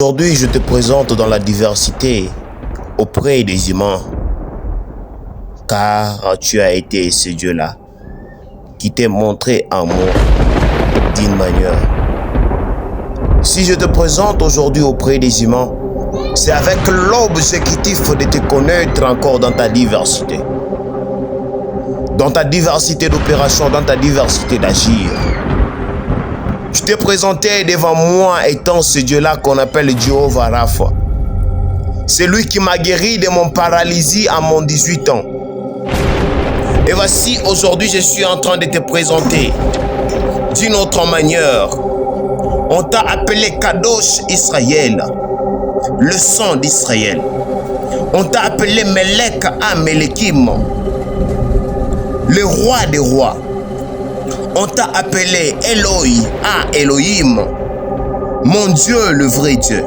Aujourd'hui, je te présente dans la diversité auprès des humains, car tu as été ce Dieu-là qui t'est montré amour d'une manière. Si je te présente aujourd'hui auprès des humains, c'est avec l'objectif de te connaître encore dans ta diversité d'opération, dans ta diversité d'agir. Je t'ai présenté devant moi étant ce Dieu-là qu'on appelle Jéhovah Rapha. C'est lui qui m'a guéri de mon paralysie à mon 18 ans. Et voici, aujourd'hui, je suis en train de te présenter d'une autre manière. On t'a appelé Kadosh Israël, le sang d'Israël. On t'a appelé Melek Amelekim, le roi des rois. On t'a appelé Eloi à Elohim, mon Dieu, le vrai Dieu.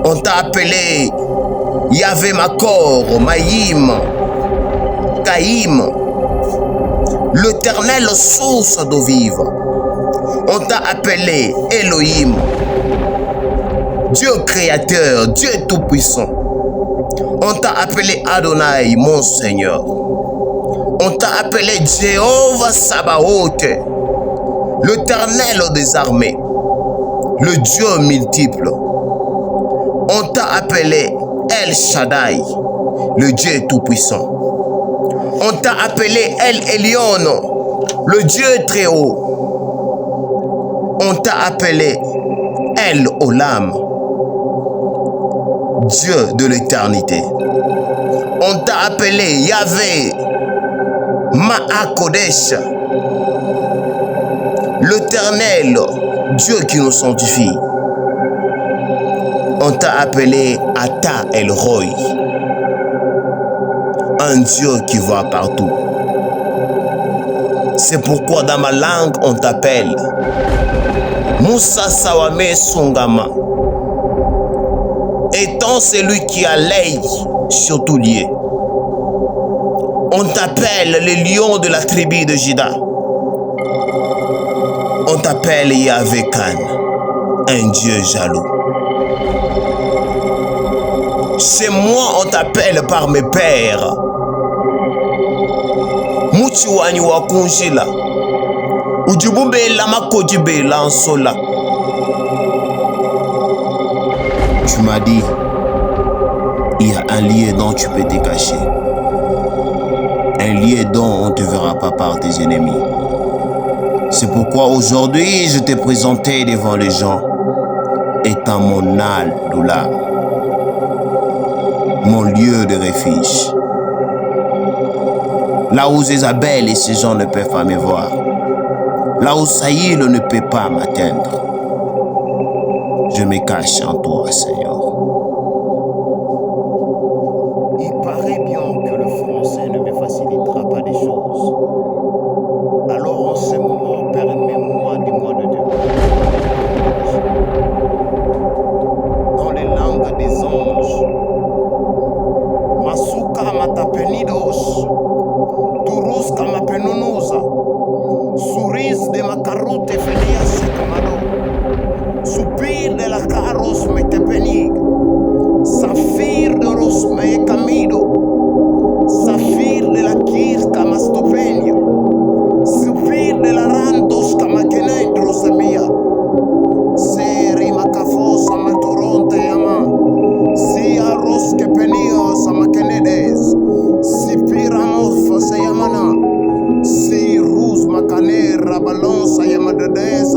On t'a appelé Yahvé Makor, Maïm, Kaïm, l'éternelle source d'eau vive. On t'a appelé Elohim, Dieu créateur, Dieu tout-puissant. On t'a appelé Adonai, mon Seigneur. On t'a appelé Jéhovah Sabaoth, l'éternel des armées, le Dieu multiple. On t'a appelé El Shaddai, le Dieu tout-puissant. On t'a appelé El Elyon, le Dieu très haut. On t'a appelé El Olam, Dieu de l'éternité. On t'a appelé Yahvé Ma'akodesh, l'éternel Dieu qui nous sanctifie. On t'a appelé Ata El Roi, un Dieu qui voit partout. C'est pourquoi dans ma langue on t'appelle Moussa Sawame Sungama, étant celui qui a l'œil sur tout lieu. On t'appelle le lion de la tribu de Juda. On t'appelle Yahvé Khan, un Dieu jaloux. Chez moi, on t'appelle par mes pères Mouchiwani wa Kunjila, Ujubumbe Lama Kojibe Lansola. Tu m'as dit, il y a un lieu dont tu peux te cacher. Un lieu dont on ne te verra pas par tes ennemis. C'est pourquoi aujourd'hui je t'ai présenté devant les gens étant mon Al-Doula, mon lieu de refuge. Là où Isabelle et ses gens ne peuvent pas me voir, là où Saïl ne peut pas m'atteindre, je me cache en toi, Seigneur. Il paraît bien que le français ne me facilitera pas des choses. Alors en ce moment, permets-moi dis-moi de Dieu. Dans les langues des anges, Masuka matapenidos, Turus kamapenunuza, Suris de macarote fenias camado, Supir de la caros metepenig, Safir de los mecamido, Safir de la kirka mastopeña, Sufir de la randos kamakenendro semia, Seri macafosa matoronte yama, Si arroz que penía samakenedes, Si piramos se yamana, Si rus macanera balonza yamadades,